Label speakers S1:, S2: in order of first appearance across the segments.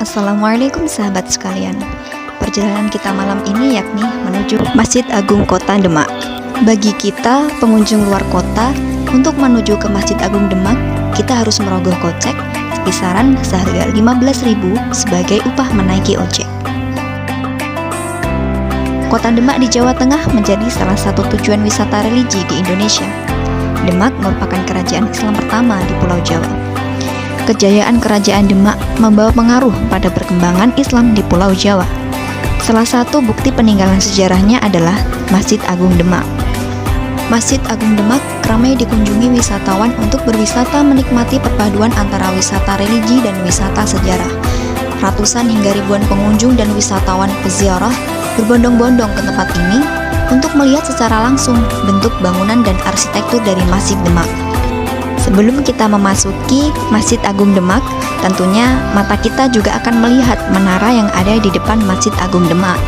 S1: Assalamualaikum sahabat sekalian. Perjalanan kita malam ini yakni menuju Masjid Agung Kota Demak. Bagi kita pengunjung luar kota, untuk menuju ke Masjid Agung Demak, kita harus merogoh kocek kisaran seharga 15.000 sebagai upah menaiki ojek. Kota Demak di Jawa Tengah menjadi salah satu tujuan wisata religi di Indonesia. Demak merupakan kerajaan Islam pertama di Pulau Jawa. Kejayaan kerajaan Demak membawa pengaruh pada perkembangan Islam di Pulau Jawa. Salah satu bukti peninggalan sejarahnya adalah Masjid Agung Demak. Masjid Agung Demak ramai dikunjungi wisatawan untuk berwisata menikmati perpaduan antara wisata religi dan wisata sejarah. Ratusan hingga ribuan pengunjung dan wisatawan peziarah berbondong-bondong ke tempat ini untuk melihat secara langsung bentuk bangunan dan arsitektur dari Masjid Demak. Sebelum kita memasuki Masjid Agung Demak, tentunya mata kita juga akan melihat menara yang ada di depan Masjid Agung Demak.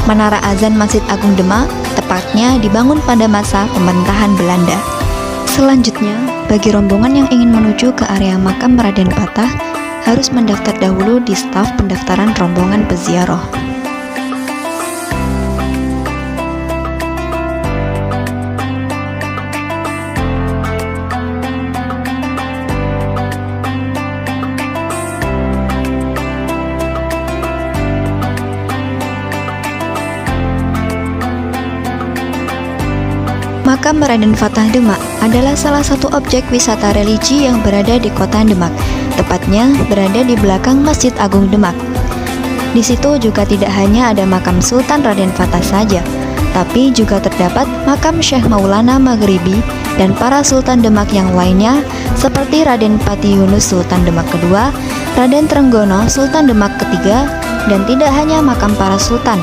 S1: Menara azan Masjid Agung Demak tepatnya dibangun pada masa pemerintahan Belanda. Selanjutnya, bagi rombongan yang ingin menuju ke area makam Raden Fatah, harus mendaftar dahulu di staf pendaftaran rombongan peziarah. Makam Raden Fatah Demak adalah salah satu objek wisata religi yang berada di kota Demak, tepatnya berada di belakang Masjid Agung Demak. Di situ juga tidak hanya ada makam Sultan Raden Fatah saja, tapi juga terdapat makam Syekh Maulana Maghribi dan para Sultan Demak yang lainnya seperti Raden Pati Yunus Sultan Demak kedua, Raden Trenggono Sultan Demak ketiga, dan tidak hanya makam para sultan.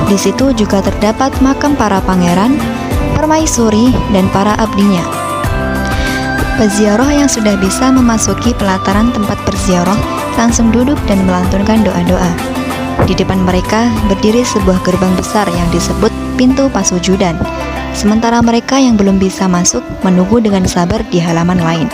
S1: Di situ juga terdapat makam para pangeran, permaisuri, dan para abdinya. Peziarah yang sudah bisa memasuki pelataran tempat berziarah langsung duduk dan melantunkan doa-doa. Di depan mereka berdiri sebuah gerbang besar yang disebut pintu pasujudan. Sementara mereka yang belum bisa masuk menunggu dengan sabar di halaman lain.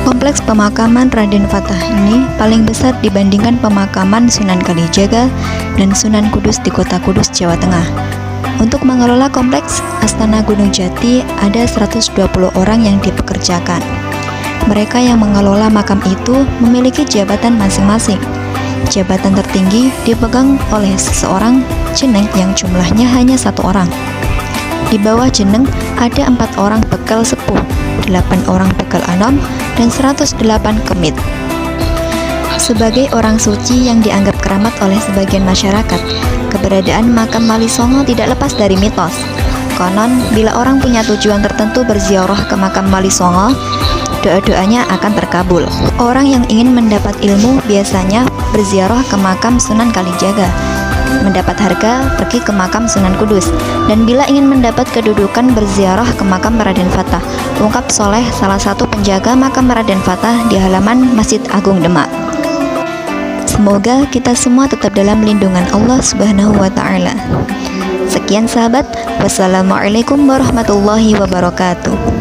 S1: Kompleks pemakaman Raden Fatah ini paling besar dibandingkan pemakaman Sunan Kalijaga dan Sunan Kudus di kota Kudus, Jawa Tengah. Untuk mengelola kompleks Astana Gunung Jati ada 120 orang yang dipekerjakan. Mereka yang mengelola makam itu memiliki jabatan masing-masing. Jabatan tertinggi dipegang oleh seseorang jeneng yang jumlahnya hanya 1 orang. Di bawah jeneng ada 4 orang bekal sepuh, 8 orang bekal anom, dan 108 kemit. Sebagai orang suci yang dianggap keramat oleh sebagian masyarakat, keberadaan makam Wali Songo tidak lepas dari mitos. Konon, bila orang punya tujuan tertentu berziarah ke makam Wali Songo, doa-doanya akan terkabul. Orang yang ingin mendapat ilmu biasanya berziarah ke makam Sunan Kalijaga. Mendapat harga, pergi ke makam Sunan Kudus. Dan bila ingin mendapat kedudukan berziarah ke makam Raden Fatah, ungkap Soleh, salah satu penjaga makam Raden Fatah di halaman Masjid Agung Demak. Semoga kita semua tetap dalam lindungan Allah Subhanahu wa Ta'ala. Sekian sahabat, wassalamualaikum warahmatullahi wabarakatuh.